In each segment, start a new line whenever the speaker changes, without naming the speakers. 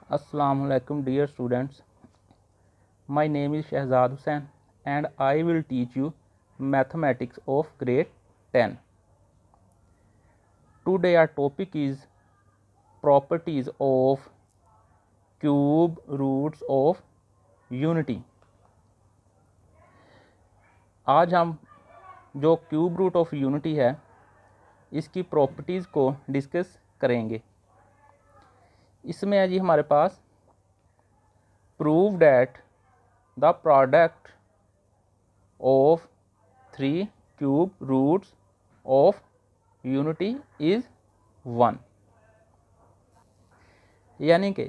Assalamualaikum dear students. My name is Shahzad Hussain and I will teach you mathematics of grade 10. Today our topic is properties of cube roots of unity. आज हम जो cube root of unity है इसकी properties को discuss करेंगे। इसमें है जी हमारे पास prove that the product of 3 cube roots of unity is 1, यानी कि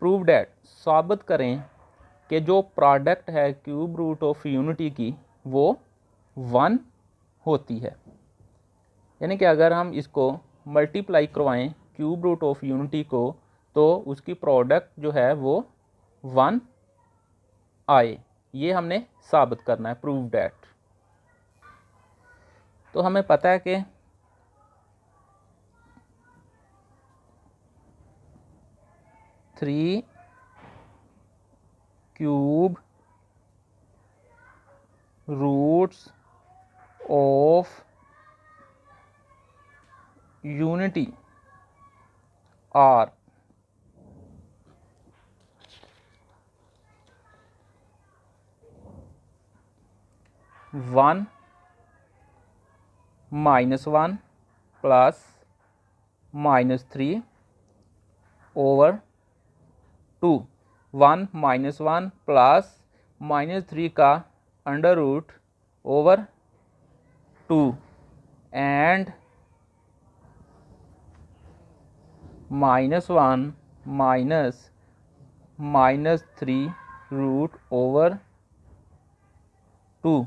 प्रूव डैट साबित करें कि जो प्रोडक्ट है क्यूब रूट ऑफ यूनिटी की वो 1 होती है। यानी कि अगर हम इसको मल्टीप्लाई करवाएं क्यूब रूट ऑफ यूनिटी को तो उसकी प्रोडक्ट जो है वो 1 आए, ये हमने साबित करना है, प्रूव डैट। तो हमें पता है कि three cube roots of unity are one -1 plus -3 over 2। 1 -1 plus -3 का under root over 2 and -1 -3 root over 2।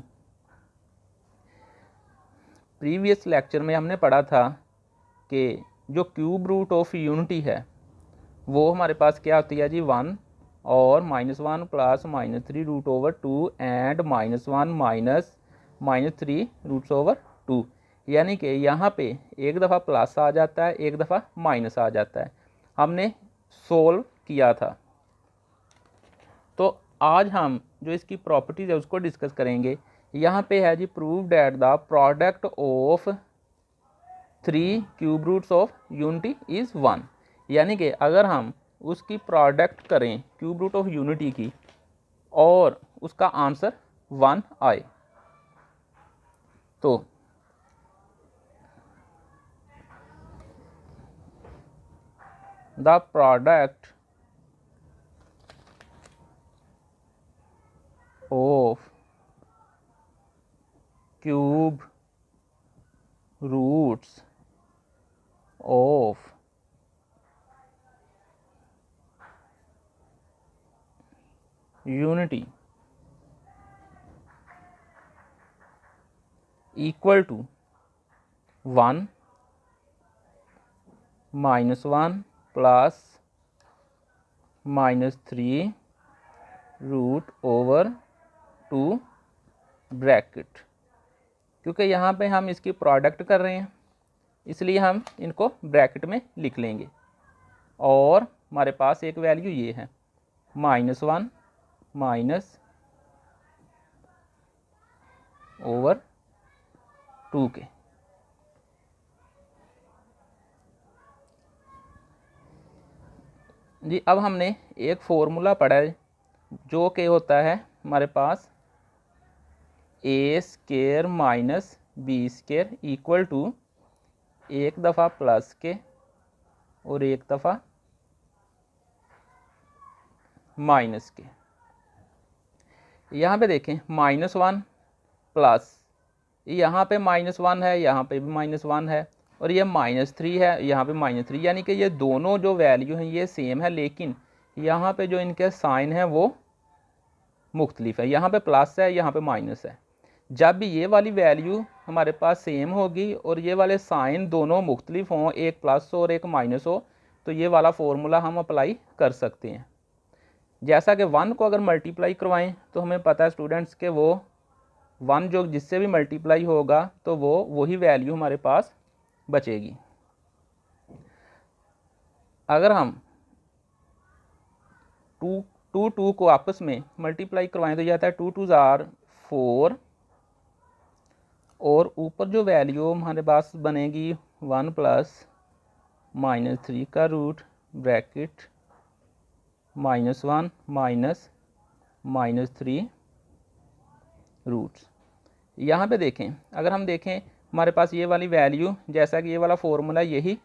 Previous lecture में हमने पढ़ा था कि जो क्यूब रूट ऑफ यूनिटी है वो हमारे पास क्या होती है जी 1 और -1 plus -3 root over 2 and -1 -3 roots over 2। यानी कि यहाँ पे एक दफ़ा प्लस आ जाता है, एक दफ़ा माइनस आ जाता है। हमने सोल्व किया था। तो आज हम जो इसकी प्रॉपर्टीज है उसको डिस्कस करेंगे। यहाँ पे है जी prove that the product of 3 cube roots of unity is 1। यानी कि अगर हम उसकी प्रोडक्ट करें क्यूब रूट ऑफ यूनिटी की और उसका आंसर 1 आए तो the product of cube roots of unity equal to 1 -1 plus -3 root over 2 bracket. क्योंकि यहाँ पे हम इसकी प्रोडक्ट कर रहे हैं इसलिए हम इनको ब्रैकेट में लिख लेंगे और हमारे पास एक वैल्यू ये है -1 माइनस ओवर 2 के। जी अब हमने एक फॉर्मूला पढ़ा है जो कि होता है हमारे पास a square minus b square equal to एक दफ़ा प्लस के और एक दफ़ा माइनस के। यहाँ पे देखें -1 प्लस, यहाँ पे -1 है, यहाँ पे भी -1 है और ये -3 है, यहाँ पे -3, यानी कि ये दोनों जो वैल्यू हैं ये सेम है, लेकिन यहाँ पे जो इनके साइन है वो मुख्तलिफ है। यहाँ पे प्लस है, यहाँ पे माइनस है। जब भी ये वाली वैल्यू हमारे पास सेम होगी और ये वाले साइन दोनों मुख्तलिफ हों, एक प्लस और एक माइनस हो, तो ये वाला फॉर्मूला हम अप्लाई कर सकते हैं। जैसा कि 1 को अगर मल्टीप्लाई करवाएं तो हमें पता है स्टूडेंट्स के वो 1 जो जिससे भी मल्टीप्लाई होगा तो वो वही वैल्यू हमारे पास बचेगी। अगर हम टू को आपस में मल्टीप्लाई करवाएं तो ये आता है 2 2 ज़ार 4, और ऊपर जो वैल्यू हमारे पास बनेगी 1 प्लस -3 का रूट ब्रैकेट -1 माइनस -3 रूट्स। यहाँ पे देखें, अगर हम देखें हमारे पास ये वाली वैल्यू, जैसा कि ये वाला फॉर्मूला यही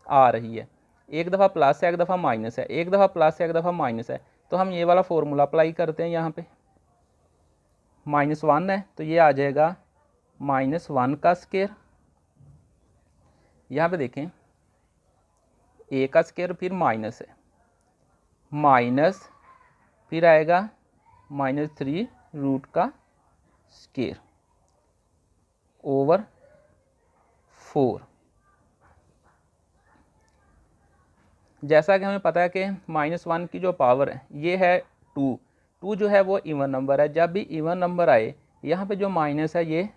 आ रही है, एक दफ़ा प्लस है एक दफ़ा माइनस है, एक दफ़ा प्लस है एक दफ़ा माइनस है, तो हम ये वाला फॉर्मूला अप्लाई करते हैं। यहाँ पे -1 है तो ये आ जाएगा -1 का स्क्वायर। यहाँ पे देखें a का स्क्वायर फिर माइनस है, माइनस फिर आएगा -3 रूट का स्क्वायर ओवर 4। जैसा कि हमें पता है कि -1 की जो पावर है ये है 2 जो है वो इवन नंबर है। जब भी इवन नंबर आए यहाँ पे जो माइनस है ये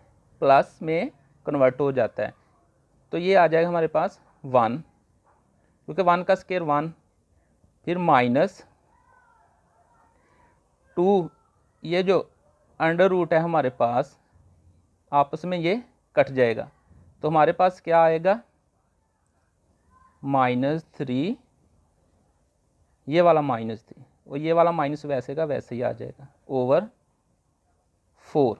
प्लस में कन्वर्ट हो जाता है, तो ये आ जाएगा हमारे पास 1, क्योंकि 1 का स्क्वायर 1, फिर -2, ये जो अंडर रूट है हमारे पास आपस में ये कट जाएगा, तो हमारे पास क्या आएगा -3, ये वाला -3 और ये वाला माइनस वैसे का वैसे ही आ जाएगा ओवर 4।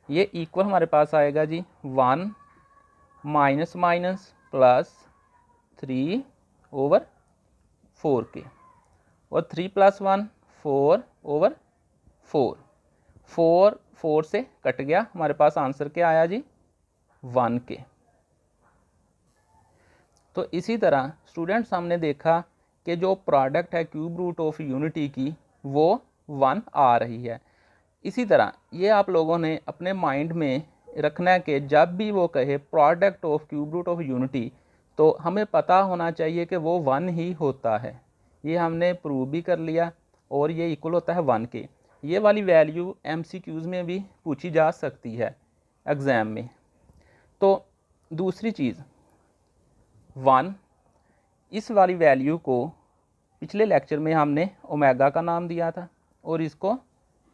ये इक्वल हमारे पास आएगा जी 1 माइनस माइनस प्लस 3 ओवर 4 के, और 3 + 1 4 ओवर 4, 4 से कट गया, हमारे पास आंसर क्या आया जी 1 के। तो इसी तरह स्टूडेंट्स हमने देखा कि जो प्रोडक्ट है क्यूब रूट ऑफ यूनिटी की वो 1 आ रही है। इसी तरह ये आप लोगों ने अपने माइंड में रखना है कि जब भी वो कहे product of cube root of unity तो हमें पता होना चाहिए कि वो 1 ही होता है। ये हमने प्रूव भी कर लिया और ये इक्वल होता है 1 के। ये वाली वैल्यू MCQs में भी पूछी जा सकती है एग्ज़ाम में। तो दूसरी चीज़ 1, इस वाली वैल्यू को पिछले लेक्चर में हमने ओमेगा का नाम दिया था और इसको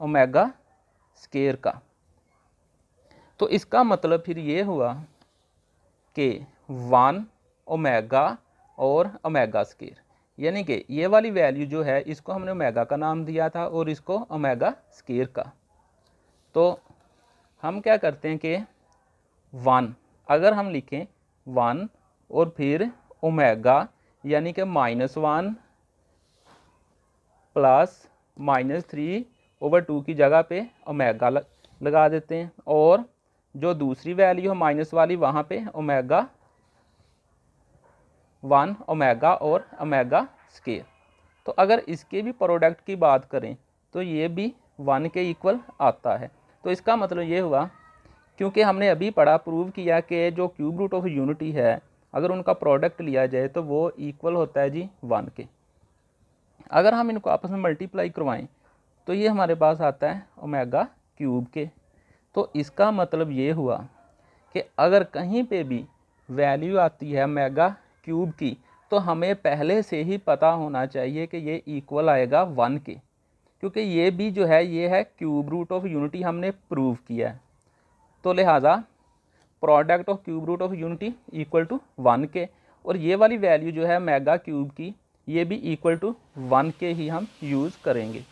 ओमेगा स्क्वायर का। तो इसका मतलब फिर ये हुआ कि 1 ओमेगा और ओमेगा स्क्वायर, यानी कि ये वाली वैल्यू जो है इसको हमने ओमेगा का नाम दिया था और इसको ओमेगा स्क्वायर का। तो हम क्या करते हैं कि 1 अगर हम लिखें 1 और फिर ओमेगा यानी कि -1 प्लस -3 ओवर 2 की जगह पे ओमेगा लगा देते हैं, और जो दूसरी वैल्यू है माइनस वाली वहाँ पे ओमेगा 1 ओमेगा और ओमेगा स्क्वायर। तो अगर इसके भी प्रोडक्ट की बात करें तो ये भी 1 के इक्वल आता है। तो इसका मतलब ये हुआ, क्योंकि हमने अभी पढ़ा प्रूव किया कि जो क्यूब रूट ऑफ यूनिटी है अगर उनका प्रोडक्ट लिया जाए तो वो इक्वल होता है जी 1 के। अगर हम इनको आपस में मल्टीप्लाई करवाएं तो ये हमारे पास आता है ओमेगा क्यूब के। तो इसका मतलब ये हुआ कि अगर कहीं पे भी वैल्यू आती है ओमेगा क्यूब की तो हमें पहले से ही पता होना चाहिए कि ये इक्वल आएगा 1 के, क्योंकि ये भी जो है ये है क्यूब रूट ऑफ यूनिटी, हमने प्रूव किया है। तो लिहाजा product of cube root of unity equal to 1 के, और ये वाली वैल्यू जो है ओमेगा क्यूब की ये भी इक्वल टू 1 के ही हम यूज़ करेंगे।